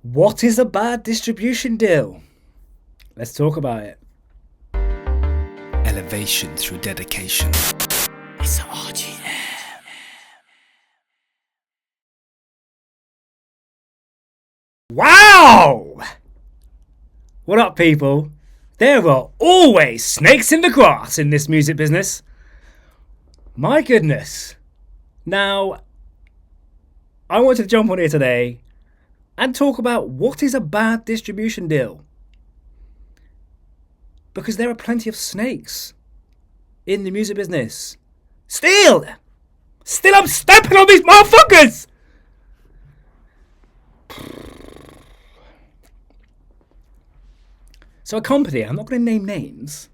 What is a bad distribution deal? Let's talk about it. Elevation through dedication. It's RGM. Wow! What up, people? There are always snakes in the grass in this music business. My goodness. Now, I wanted to jump on here today and talk about what is a bad distribution deal. Because there are plenty of snakes in the music business. Still I'm stepping on these motherfuckers! So a company, I'm not going to name names,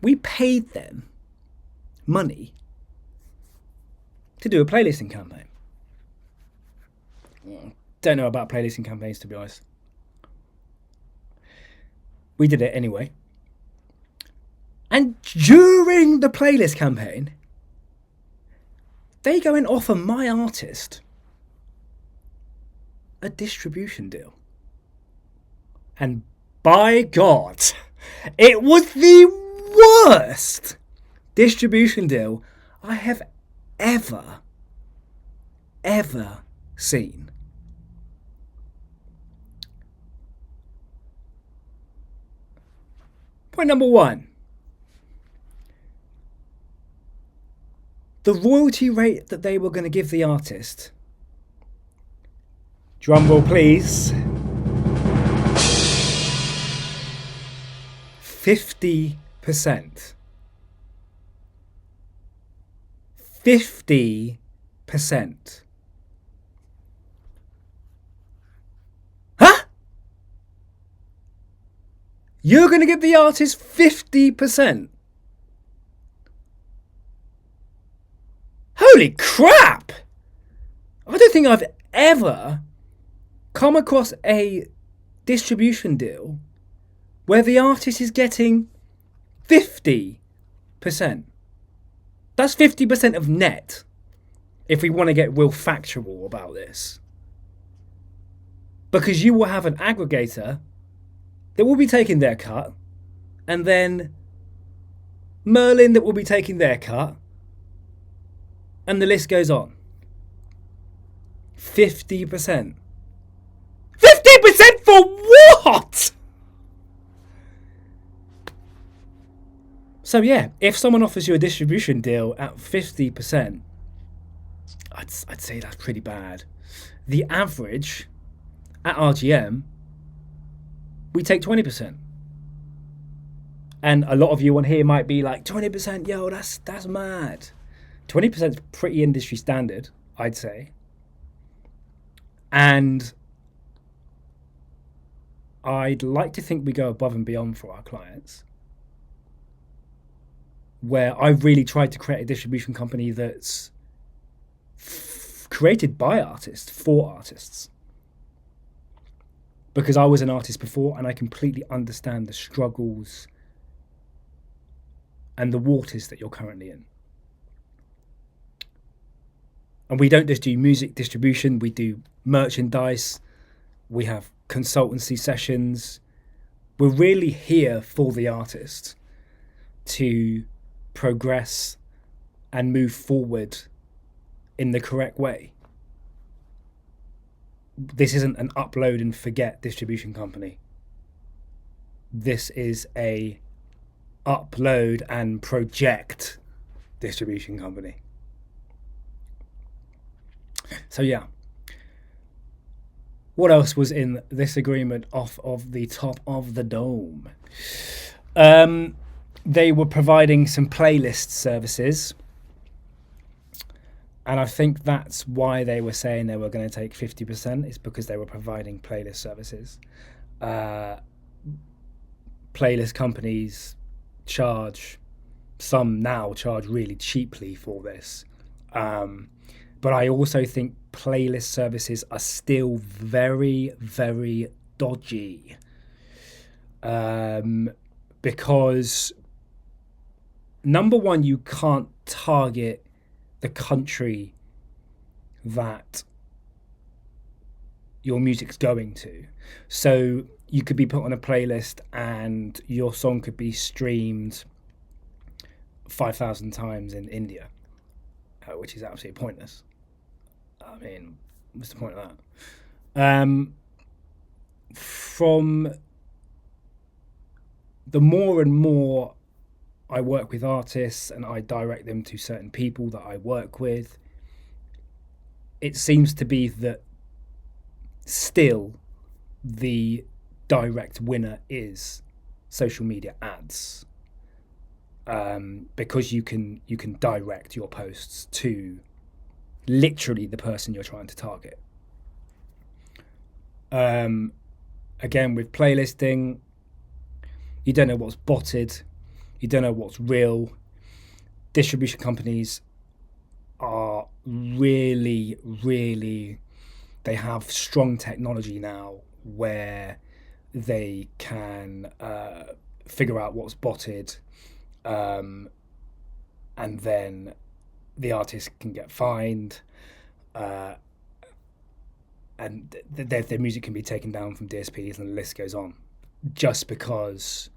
we paid them money to do a playlisting campaign. Don't know about playlisting campaigns, to be honest. We did it anyway. And during the playlist campaign, they go and offer my artist a distribution deal. And by God, it was the worst distribution deal I have ever seen. Point number one. The royalty rate that they were going to give the artist, drum roll please, 50%. 50%. Huh? You're going to give the artist 50%? Holy crap! I don't think I've ever come across a distribution deal where the artist is getting 50%. That's 50% of net, if we want to get real factual about this. Because you will have an aggregator that will be taking their cut, and then Merlin that will be taking their cut, and the list goes on. 50%. 50% for what? So yeah, if someone offers you a distribution deal at 50%, I'd say that's pretty bad. The average at RGM, we take 20%. And a lot of you on here might be like, 20%, yo, that's mad. 20% is pretty industry standard, I'd say. And I'd like to think we go above and beyond for our clients, where I really tried to create a distribution company that's created by artists, for artists. Because I was an artist before and I completely understand the struggles and the waters that you're currently in. And we don't just do music distribution, we do merchandise, we have consultancy sessions. We're really here for the artist to progress and move forward in the correct way. This isn't an upload and forget distribution company. This is a upload and project distribution company. So yeah. What else was in this agreement off of the top of the dome? They were providing some playlist services. And I think that's why they were saying they were going to take 50%, is because they were providing playlist services. Playlist companies some now charge really cheaply for this. But I also think playlist services are still very, very dodgy. Because number one, you can't target the country that your music's going to. So you could be put on a playlist and your song could be streamed 5,000 times in India, which is absolutely pointless. I mean, what's the point of that? From the more and more I work with artists and I direct them to certain people that I work with, it seems to be that still the direct winner is social media ads, because you can direct your posts to literally the person you're trying to target. Again, with playlisting, you don't know what's botted, you don't know what's real. Distribution companies are really, they have strong technology now where they can figure out what's botted, and then the artist can get fined, and their music can be taken down from DSPs, and the list goes on, just because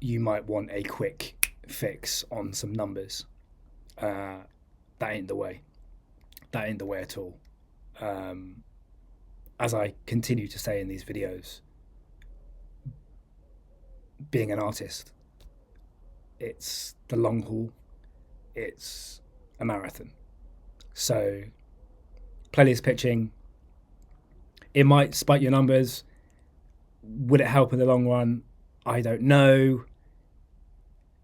you might want a quick fix on some numbers. That ain't the way. That ain't the way at all. As I continue to say in these videos, being an artist, it's the long haul. It's a marathon. So playlist pitching, it might spike your numbers. Would it help in the long run? I don't know.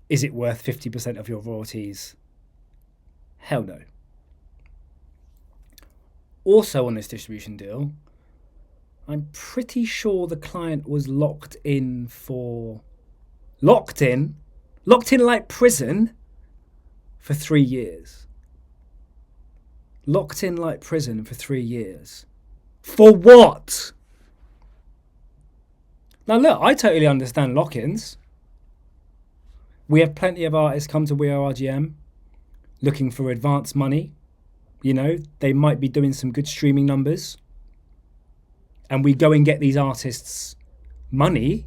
Is it worth 50% of your royalties? Hell no. Also on this distribution deal, I'm pretty sure the client was locked in like prison for 3 years. Locked in like prison for 3 years. For what? Now look, I totally understand lock-ins. We have plenty of artists come to Are RGM looking for advance money. You know, they might be doing some good streaming numbers. And we go and get these artists money.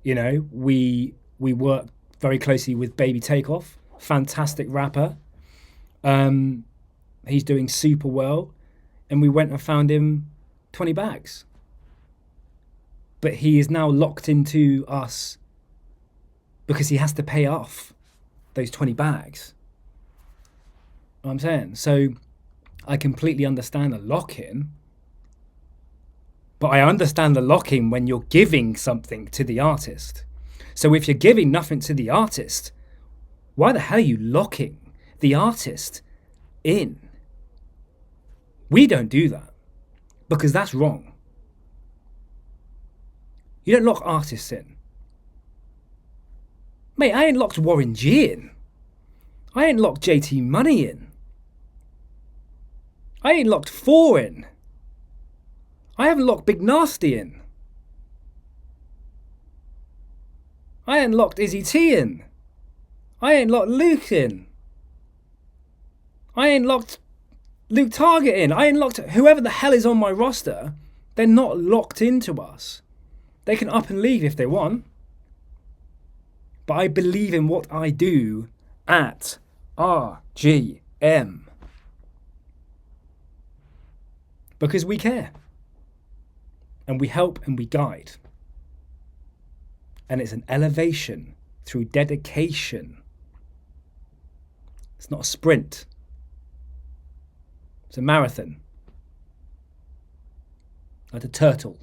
You know, we work very closely with Baby Takeoff, fantastic rapper. He's doing super well. And we went and found him 20 bags. But he is now locked into us because he has to pay off those 20 bags. You know what I'm saying? So I completely understand the lock-in, but I understand the lock-in when you're giving something to the artist. So if you're giving nothing to the artist, why the hell are you locking the artist in? We don't do that because that's wrong. You don't lock artists in. Mate, I ain't locked Warren G in. I ain't locked JT Money in. I ain't locked 4 in. I haven't locked Big Nasty in. I ain't locked Izzy T in. I ain't locked Luke in. I ain't locked Luke Target in. I ain't locked whoever the hell is on my roster. They're not locked into us. They can up and leave if they want. But I believe in what I do at RGM. Because we care. And we help and we guide. And it's an elevation through dedication. It's not a sprint. It's a marathon. Like a turtle.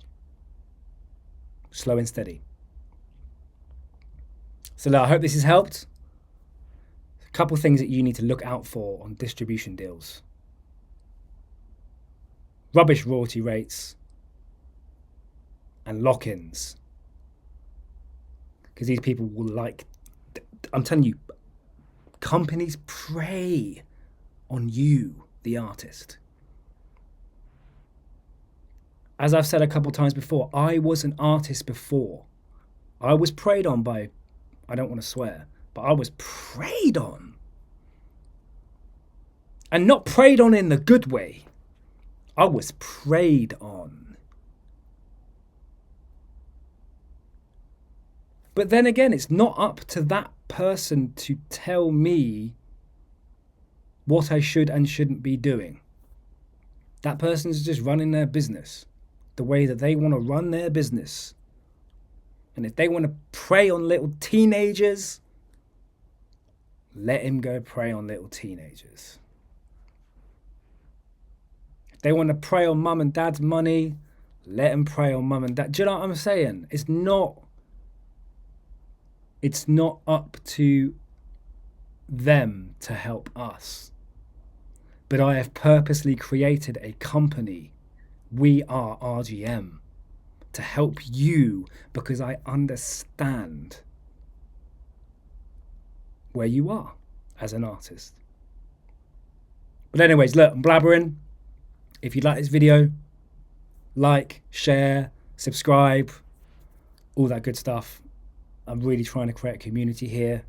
Slow and steady. So I hope this has helped. A couple of things that you need to look out for on distribution deals. Rubbish royalty rates and lock-ins. Because these people will I'm telling you, companies prey on you, the artist. As I've said a couple of times before, I was an artist before. I was preyed on by, I don't want to swear, but I was preyed on. And not preyed on in the good way. I was preyed on. But then again, it's not up to that person to tell me what I should and shouldn't be doing. That person's just running their business the way that they want to run their business. And if they want to prey on little teenagers, let him go prey on little teenagers. If they want to prey on mum and dad's money, let him prey on mum and dad. Do you know what I'm saying? It's not up to them to help us. But I have purposely created a company, We Are RGM, to help you because I understand where you are as an artist. But anyways, look, I'm blabbering. If you like this video, like, share, subscribe, all that good stuff. I'm really trying to create a community here.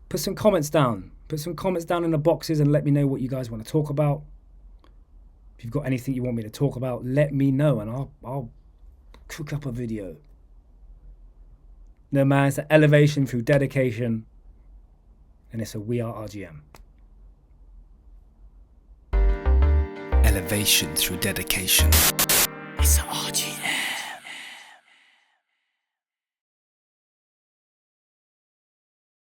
Put some comments down. Put some comments down in the boxes and let me know what you guys want to talk about. If you've got anything you want me to talk about, let me know and I'll cook up a video. No, man, it's an elevation through dedication, and it's a We Are RGM. Elevation through dedication.